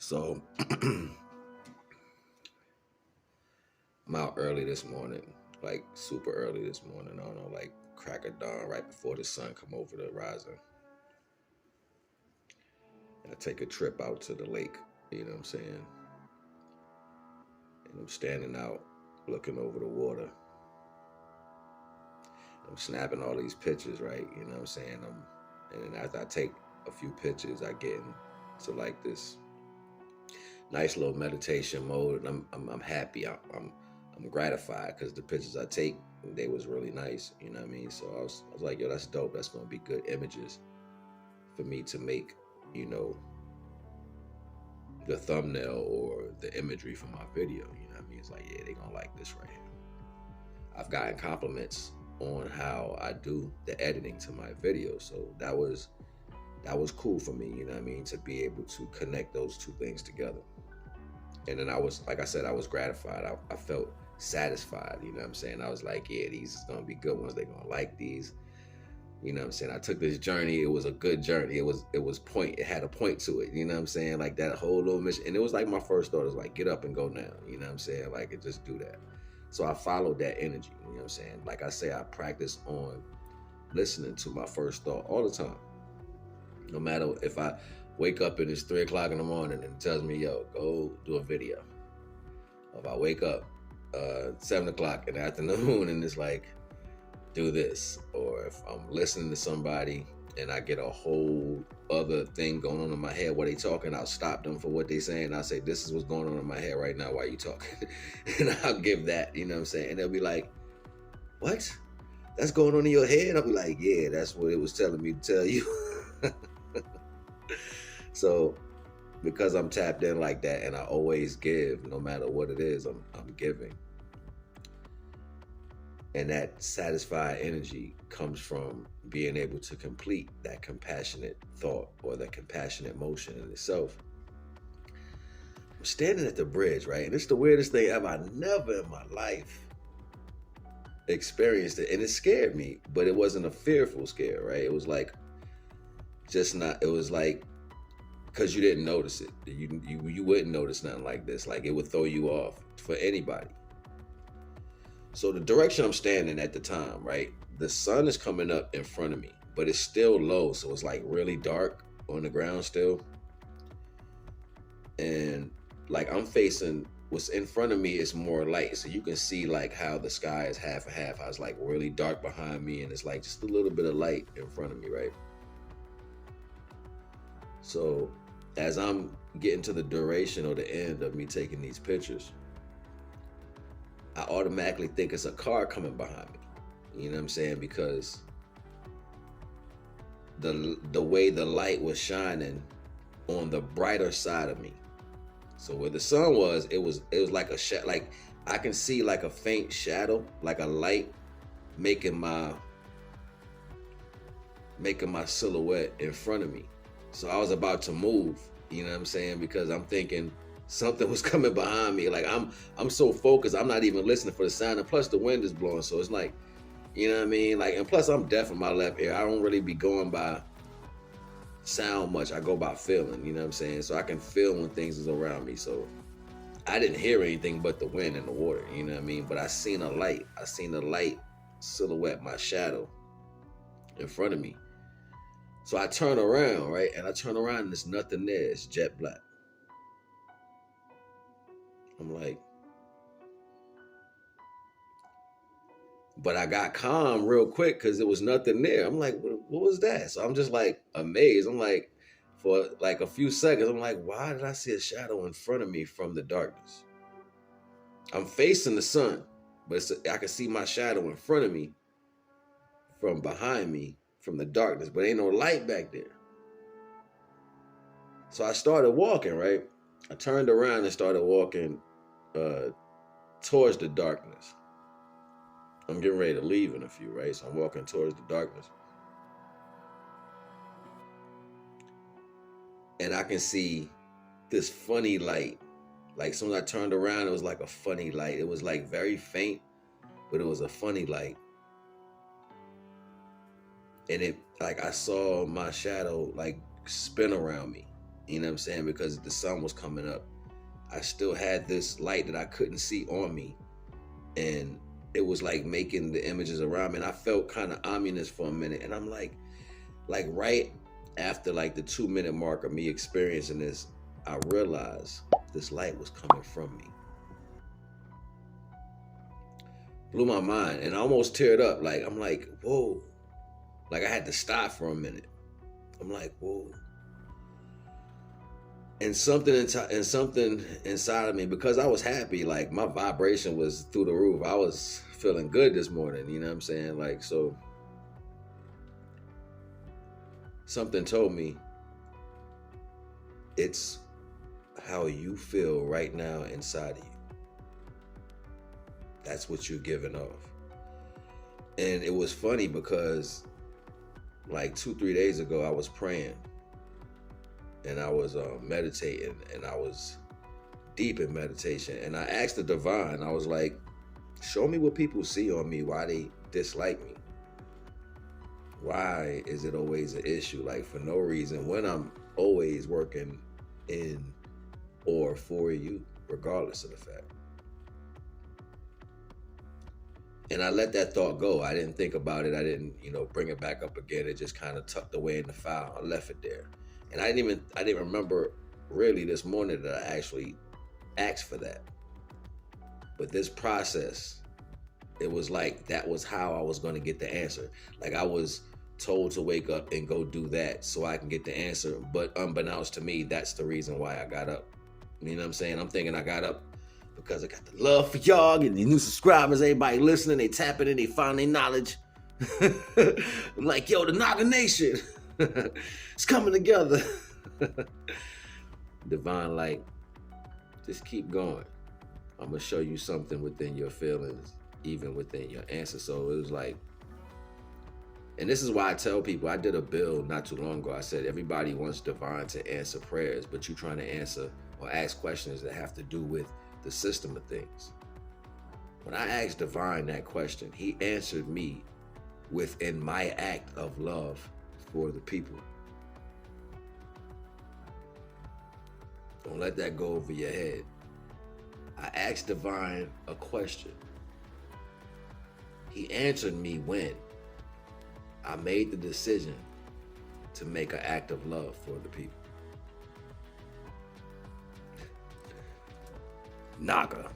So I'm out early this morning, like super early this morning. I don't know, like crack of dawn, right before the sun come over the horizon. And I take a trip out to the lake. You know what I'm saying? And I'm standing out, looking over the water. I'm snapping all these pictures, right? You know what I'm saying? And then after I take a few pictures, I get into like this nice little meditation mode, and I'm happy. I'm gratified because the pictures I take, they was really nice. You know what I mean? So I was like, yo, that's dope. That's gonna be good images for me to make. You know, the thumbnail or the imagery for my video. You know what I mean? It's like, yeah, they gonna like this right here. I've gotten compliments on how I do the editing to my videos, so that was cool for me. You know what I mean? To be able to connect those two things together. And then I was, like I said, I was gratified. I felt satisfied. You know what I'm saying? I was like, yeah, these is gonna be good ones. They're gonna like these. You know what I'm saying? I took this journey. It was a good journey. It had a point to it. You know what I'm saying? Like that whole little mission. And it was like my first thought is like, get up and go now. You know what I'm saying? Like, and just do that. So I followed that energy. You know what I'm saying? Like I say, I practice on listening to my first thought all the time. No matter if I wake up and it's 3 o'clock in the morning and it tells me, yo, go do a video. Or if I wake up 7 o'clock in the afternoon and it's like, do this. Or if I'm listening to somebody and I get a whole other thing going on in my head while they talking, I'll stop them for what they saying. I'll say, this is what's going on in my head right now while you talking. And I'll give that, you know what I'm saying? And they'll be like, what? That's going on in your head? I'll be like, yeah, that's what it was telling me to tell you. So because I'm tapped in like that and I always give, no matter what it is, I'm giving. And that satisfied energy comes from being able to complete that compassionate thought or that compassionate motion in itself. I'm standing at the bridge, right? And it's the weirdest thing ever. I never in my life experienced it. And it scared me, but it wasn't a fearful scare, right? It was like, it was like, because you didn't notice it. You wouldn't notice nothing like this. Like it would throw you off for anybody. So the direction I'm standing at the time, right? The sun is coming up in front of me, but it's still low. So it's like really dark on the ground still. And like I'm facing what's in front of me is more light. So you can see like how the sky is half and half. How it's like really dark behind me and it's like just a little bit of light in front of me, right? So as I'm getting to the duration or the end of me taking these pictures, I automatically think it's a car coming behind me. You know what I'm saying? Because the way the light was shining on the brighter side of me. So where the sun was, it was like a like I can see like a faint shadow, like a light making my silhouette in front of me. So I was about to move, you know what I'm saying? Because I'm thinking something was coming behind me. Like I'm so focused, I'm not even listening for the sound. And plus the wind is blowing. So it's like, you know what I mean? Like, and plus I'm deaf in my left ear. I don't really be going by sound much. I go by feeling, you know what I'm saying? So I can feel when things is around me. So I didn't hear anything but the wind and the water, you know what I mean? But I seen a light. I seen the light silhouette, my shadow in front of me. So I turn around, right? And I turn around and there's nothing there. It's jet black. I'm like, but I got calm real quick because there was nothing there. I'm like, what was that? So I'm just like amazed. I'm like, for like a few seconds, I'm like, why did I see a shadow in front of me from the darkness? I'm facing the sun, but I can see my shadow in front of me from behind me from the darkness, but ain't no light back there. So I started walking, right? I turned around and started walking towards the darkness. I'm getting ready to leave in a few, right? So I'm walking towards the darkness. And I can see this funny light. Like soon as I turned around, it was like a funny light. It was like very faint, but it was a funny light. And it, like I saw my shadow like spin around me. You know what I'm saying? Because the sun was coming up. I still had this light that I couldn't see on me. And it was like making the images around me. And I felt kind of ominous for a minute. And I'm like right after like the 2-minute mark of me experiencing this, I realized this light was coming from me. Blew my mind, and I almost teared up. Like, I'm like, whoa. Like, I had to stop for a minute. I'm like, whoa. And something inside of me, because I was happy, like my vibration was through the roof. I was feeling good this morning, you know what I'm saying? Like, so something told me it's how you feel right now inside of you. That's what you're giving off. And it was funny because like 2-3 days ago, I was praying and I was meditating, and I was deep in meditation. And I asked the divine, I was like, show me what people see on me, why they dislike me. Why is it always an issue? Like, for no reason, when I'm always working in or for you, regardless of the fact. And I let that thought go. I didn't think about it. I didn't, bring it back up again. It just kind of tucked away in the file. I left it there. And I didn't remember really this morning that I actually asked for that. But this process, it was like that was how I was going to get the answer. Like, I was told to wake up and go do that so I can get the answer. But unbeknownst to me, that's the reason why I got up. You know what I'm saying? I'm thinking I got up because I got the love for y'all, getting the new subscribers, everybody listening, they tapping in, they find their knowledge. I'm like, yo, the NAGA Nation, it's coming together. Divine light, just keep going. I'm going to show you something within your feelings, even within your answer. So it was like, and this is why I tell people, I did a bill not too long ago. I said, everybody wants divine to answer prayers, but you're trying to answer or ask questions that have to do with the system of things. When I asked divine that question, he answered me within my act of love for the people. Don't let that go over your head. I asked divine a question. He answered me when I made the decision to make an act of love for the people. NAGA.